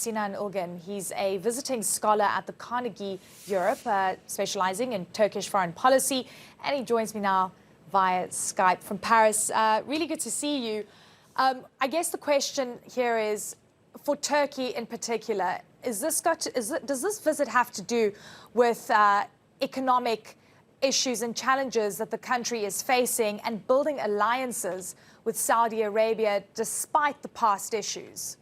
Sinan Ulgen. He's a visiting scholar at the Carnegie Europe, specializing in Turkish foreign policy, and he joins me now via Skype from Paris. Really good to see you. I guess the question here is, for Turkey in particular, does this visit have to do with economic issues and challenges that the country is facing and building alliances with Saudi Arabia despite the past issues?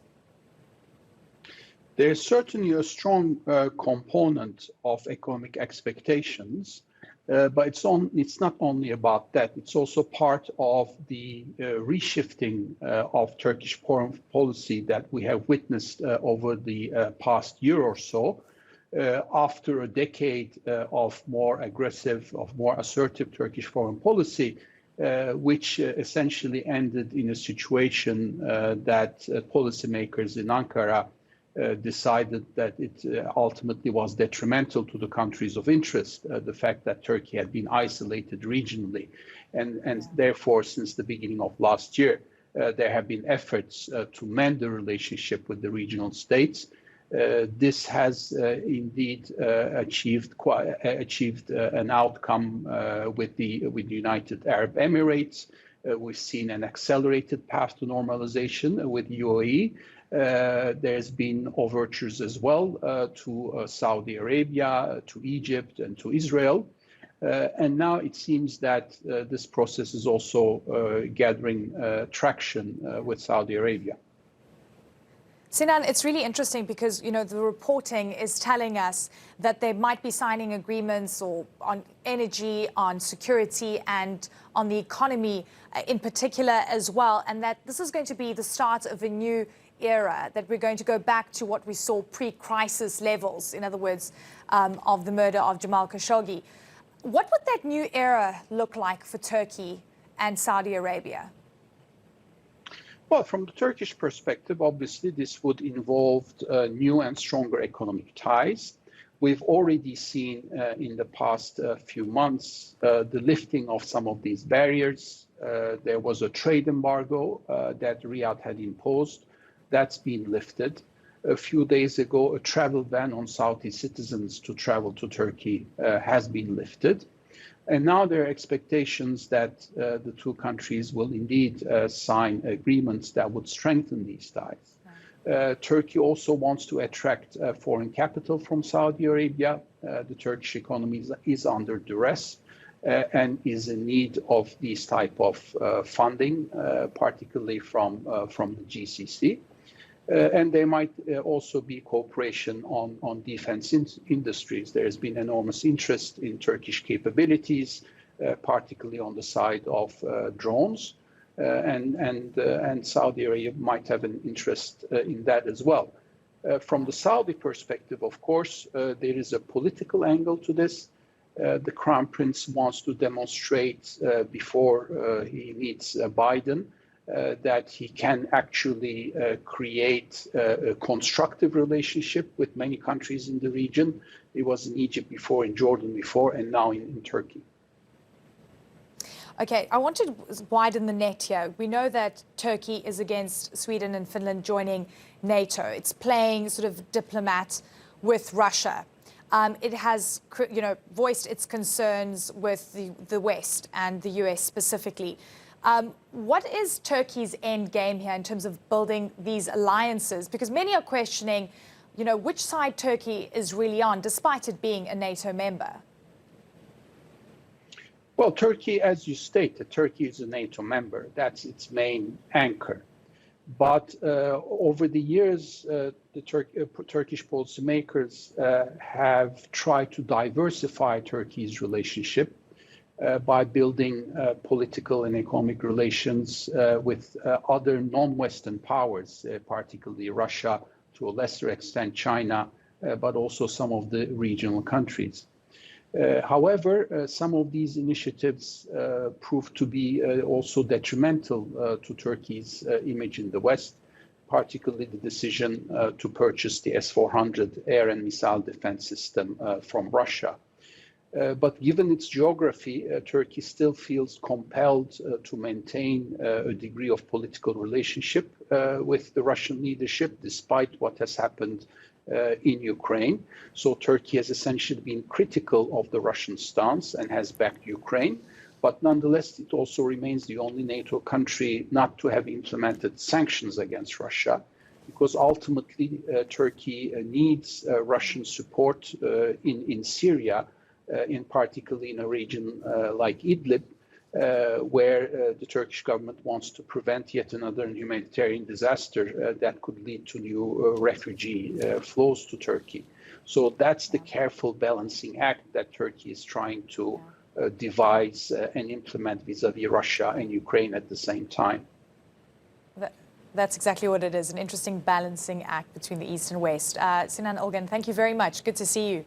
There's certainly a strong component of economic expectations, but it's not only about that. It's also part of the reshifting of Turkish foreign policy that we have witnessed over the past year or so. After a decade of more aggressive, of more assertive Turkish foreign policy, which essentially ended in a situation that policymakers in Ankara decided that it ultimately was detrimental to the countries of interest, the fact that Turkey had been isolated regionally. And therefore, since the beginning of last year, there have been efforts to mend the relationship with the regional states. This has indeed achieved an outcome with the United Arab Emirates. We've seen an accelerated path to normalization with UAE. There's been overtures as well to Saudi Arabia, to Egypt, and to Israel. And now it seems that this process is also gathering traction with Saudi Arabia. Sinan, it's really interesting because, you know, the reporting is telling us that they might be signing agreements on energy, on security, and on the economy in particular as well, and that this is going to be the start of a new era, that we're going to go back to what we saw pre-crisis levels, in other words, of the murder of Jamal Khashoggi. What would that new era look like for Turkey and Saudi Arabia? Well, from the Turkish perspective, obviously, this would involve new and stronger economic ties. We've already seen in the past few months the lifting of some of these barriers. There was a trade embargo that Riyadh had imposed. That's been lifted. A few days ago, a travel ban on Saudi citizens to travel to Turkey has been lifted. And now there are expectations that the two countries will indeed sign agreements that would strengthen these ties. Turkey also wants to attract foreign capital from Saudi Arabia. The Turkish economy is under duress and is in need of these type of funding, particularly from the GCC. And there might also be cooperation on defense industries. There has been enormous interest in Turkish capabilities, particularly on the side of drones, and Saudi Arabia might have an interest in that as well. From the Saudi perspective, of course, there is a political angle to this. The Crown Prince wants to demonstrate before he meets Biden that he can actually create a constructive relationship with many countries in the region. He was in Egypt before, in Jordan before, and now in Turkey. Okay, I want to widen the net here. We know that Turkey is against Sweden and Finland joining NATO. It's playing sort of diplomat with Russia. It has, you know, voiced its concerns with the West and the US specifically. What is Turkey's end game here in terms of building these alliances? Because many are questioning, you know, which side Turkey is really on, despite it being a NATO member. Well, Turkey, as you stated, Turkey is a NATO member. That's its main anchor. But over the years, the Turkish policymakers have tried to diversify Turkey's relationship by building political and economic relations with other non-Western powers, particularly Russia, to a lesser extent China, but also some of the regional countries. However, some of these initiatives proved to be also detrimental to Turkey's image in the West, particularly the decision to purchase the S-400 air and missile defense system from Russia. But given its geography, Turkey still feels compelled to maintain a degree of political relationship with the Russian leadership, despite what has happened in Ukraine. So Turkey has essentially been critical of the Russian stance and has backed Ukraine. But nonetheless, it also remains the only NATO country not to have implemented sanctions against Russia, because ultimately Turkey needs Russian support in Syria, in particular in a region like Idlib, where the Turkish government wants to prevent yet another humanitarian disaster that could lead to new refugee flows to Turkey. So that's the careful balancing act that Turkey is trying to devise and implement vis-a-vis Russia and Ukraine at the same time. That's exactly what it is, an interesting balancing act between the East and West. Sinan Ulgen, thank you very much. Good to see you.